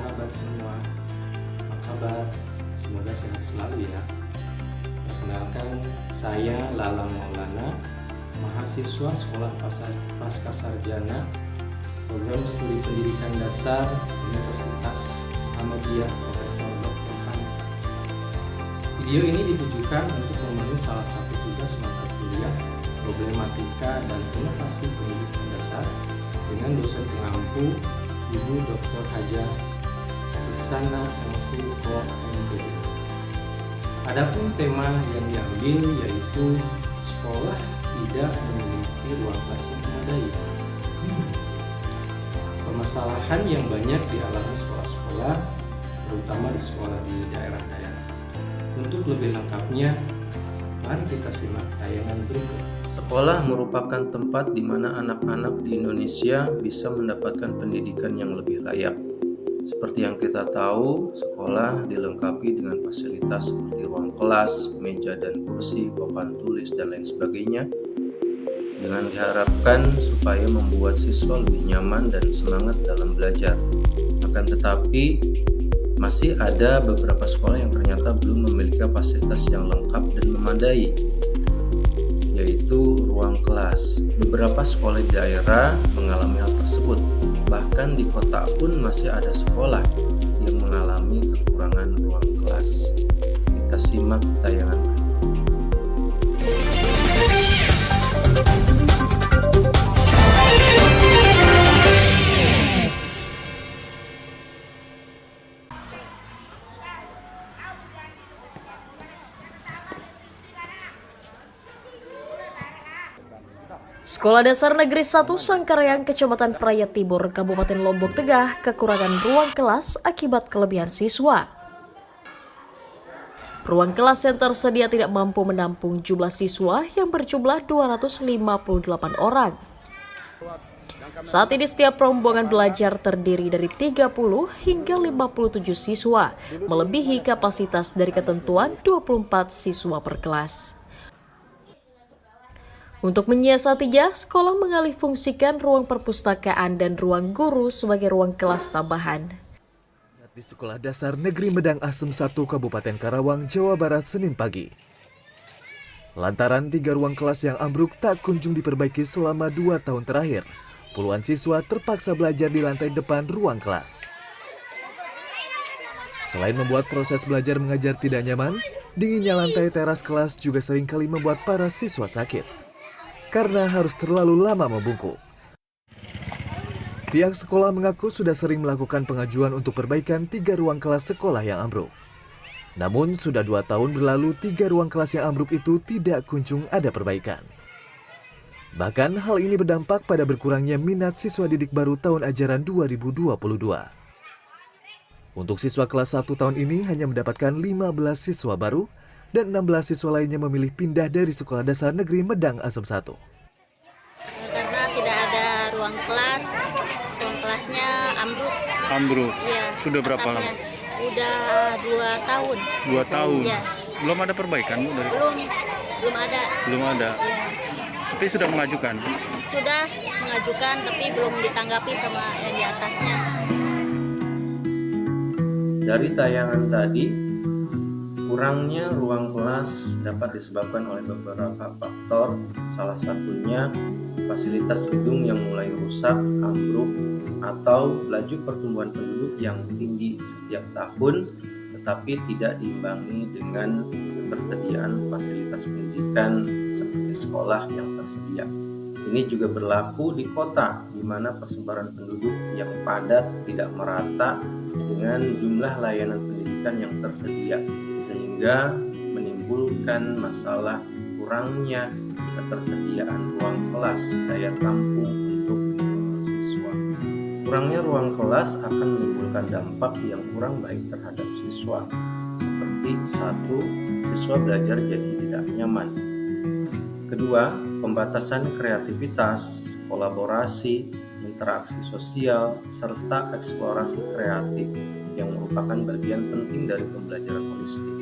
sahabat semua, apa kabar? Semoga sehat selalu ya. Perkenalkan, saya Lala Maulana, mahasiswa Sekolah Pascasarjana Program Studi Pendidikan Dasar Universitas Muhammadiyah Profesor Dr. Hamka. Video ini ditujukan untuk memenuhi salah satu tugas mata kuliah Problematika dan Inovasi Pendidikan Dasar dengan dosen pengampu Ibu Dr. Haja Irsana MPhil MPD. Adapun tema yang diambil yaitu sekolah tidak memiliki ruang kelas yang memadai. Permasalahan yang banyak dialami sekolah-sekolah, terutama di sekolah di daerah-daerah. Untuk lebih lengkapnya, mari kita simak tayangan berikut. Sekolah merupakan tempat di mana anak-anak di Indonesia bisa mendapatkan pendidikan yang lebih layak. Seperti yang kita tahu, sekolah dilengkapi dengan fasilitas seperti ruang kelas, meja dan kursi, papan tulis, dan lain sebagainya, dengan diharapkan supaya membuat siswa lebih nyaman dan semangat dalam belajar. Akan tetapi, masih ada beberapa sekolah yang ternyata belum memiliki fasilitas yang lengkap dan memadai, yaitu ruang kelas. Beberapa sekolah di daerah mengalami hal tersebut. Bahkan di kota pun masih ada sekolah yang mengalami kekurangan ruang kelas. Kita simak tayangan berikut. Sekolah Dasar Negeri 1 Sangkareang, Kecamatan Praia Timur, Kabupaten Lombok Tengah, kekurangan ruang kelas akibat kelebihan siswa. Ruang kelas yang tersedia tidak mampu menampung jumlah siswa yang berjumlah 258 orang. Saat ini setiap rombongan belajar terdiri dari 30 hingga 57 siswa, melebihi kapasitas dari ketentuan 24 siswa per kelas. Untuk menyiasatinya, sekolah mengalihfungsikan ruang perpustakaan dan ruang guru sebagai ruang kelas tambahan. Di Sekolah Dasar Negeri Medang Asem 1 Kabupaten Karawang, Jawa Barat, Senin pagi. Lantaran 3 ruang kelas yang ambruk tak kunjung diperbaiki selama 2 tahun terakhir, puluhan siswa terpaksa belajar di lantai depan ruang kelas. Selain membuat proses belajar mengajar tidak nyaman, dinginnya lantai teras kelas juga seringkali membuat para siswa sakit karena harus terlalu lama membungkuk. Pihak sekolah mengaku sudah sering melakukan pengajuan untuk perbaikan 3 ruang kelas sekolah yang ambruk. Namun sudah 2 tahun berlalu 3 ruang kelas yang ambruk itu tidak kunjung ada perbaikan. Bahkan hal ini berdampak pada berkurangnya minat siswa didik baru tahun ajaran 2022. Untuk siswa kelas 1 tahun ini hanya mendapatkan 15 siswa baru, dan 16 siswa lainnya memilih pindah dari Sekolah Dasar Negeri Medang Asem 1. Karena tidak ada ruang kelas, ruang kelasnya ambruk. Ambruk? Iya. Sudah berapa lama? Udah 2 tahun. 2 tahun? Iya. Belum ada perbaikan? Belum ada. Belum ada? Iya. Tapi sudah mengajukan? Sudah mengajukan, tapi belum ditanggapi sama yang di atasnya. Dari tayangan tadi, kurangnya ruang kelas dapat disebabkan oleh beberapa faktor, salah satunya fasilitas gedung yang mulai rusak, ambruk, atau laju pertumbuhan penduduk yang tinggi setiap tahun, tetapi tidak diimbangi dengan ketersediaan fasilitas pendidikan seperti sekolah yang tersedia. Ini juga berlaku di kota, di mana persebaran penduduk yang padat tidak merata dengan jumlah layanan pendidikan yang tersedia, sehingga menimbulkan masalah kurangnya ketersediaan ruang kelas daya tampung untuk siswa. Kurangnya ruang kelas akan menimbulkan dampak yang kurang baik terhadap siswa, seperti 1. Siswa belajar jadi tidak nyaman. Kedua, pembatasan kreativitas, kolaborasi, interaksi sosial, serta eksplorasi kreatif yang merupakan bagian penting dari pembelajaran holistik.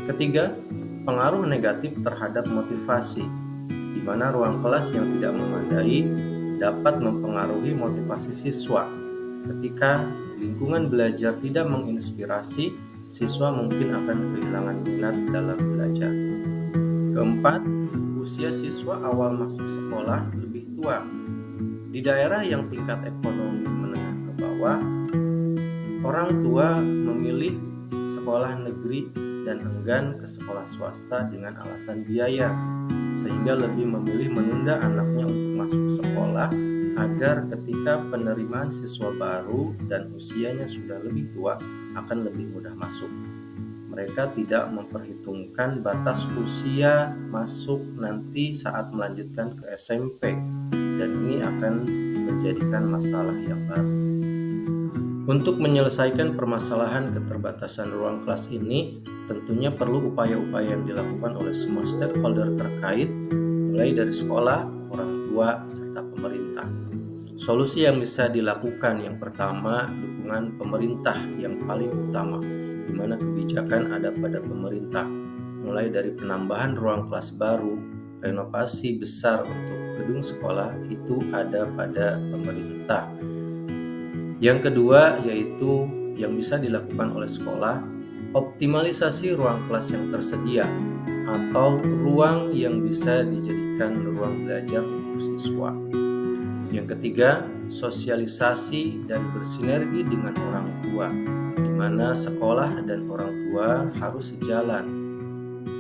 Ketiga, pengaruh negatif terhadap motivasi, di mana ruang kelas yang tidak memadai dapat mempengaruhi motivasi siswa ketika lingkungan belajar tidak menginspirasi, siswa mungkin akan kehilangan minat dalam belajar. Keempat, usia siswa awal masuk sekolah lebih tua. Di daerah yang tingkat ekonomi menengah ke bawah, orang tua memilih sekolah negeri dan enggan ke sekolah swasta dengan alasan biaya, sehingga lebih memilih menunda anaknya untuk masuk sekolah agar ketika penerimaan siswa baru dan usianya sudah lebih tua akan lebih mudah masuk. Mereka tidak memperhitungkan batas usia masuk nanti saat melanjutkan ke SMP, dan ini akan menjadikan masalah yang baru. Untuk menyelesaikan permasalahan keterbatasan ruang kelas ini, tentunya perlu upaya-upaya yang dilakukan oleh semua stakeholder terkait, mulai dari sekolah, orang tua, serta pemerintah. Solusi yang bisa dilakukan yang pertama, dukungan pemerintah yang paling utama, di mana kebijakan ada pada pemerintah, mulai dari penambahan ruang kelas baru, renovasi besar untuk gedung sekolah itu ada pada pemerintah. Yang kedua yaitu yang bisa dilakukan oleh sekolah, optimalisasi ruang kelas yang tersedia atau ruang yang bisa dijadikan ruang belajar untuk siswa. Yang ketiga, sosialisasi dan bersinergi dengan orang tua, di mana sekolah dan orang tua harus sejalan.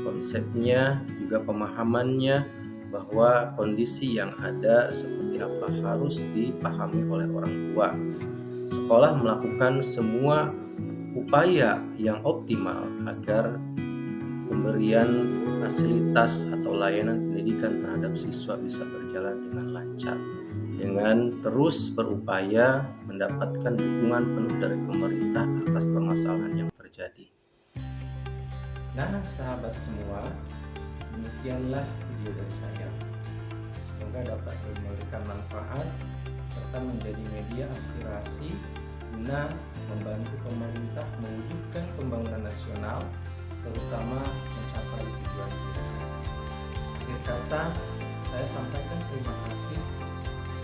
Konsepnya juga pemahamannya bahwa kondisi yang ada seperti apa harus dipahami oleh orang tua. Sekolah melakukan semua upaya yang optimal agar pemberian fasilitas atau layanan pendidikan terhadap siswa bisa berjalan dengan lancar, dengan terus berupaya mendapatkan dukungan penuh dari pemerintah atas permasalahan yang terjadi. Nah, sahabat semua, demikianlah video dari saya. Semoga dapat memberikan manfaat serta menjadi media aspirasi guna membantu pemerintah mewujudkan pembangunan nasional, terutama mencapai tujuan mereka. Akhir kata, saya sampaikan terima kasih.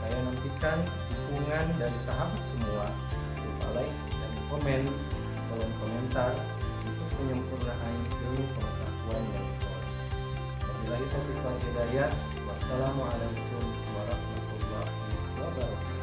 Saya nantikan dukungan dari sahabat semua berupa like dan komen, kolom komentar untuk penyempurnaan ilmu pengetahuan yang diperoleh. Wabillahi taufiq wal hidayah. Wassalamualaikum warahmatullahi wabarakatuh.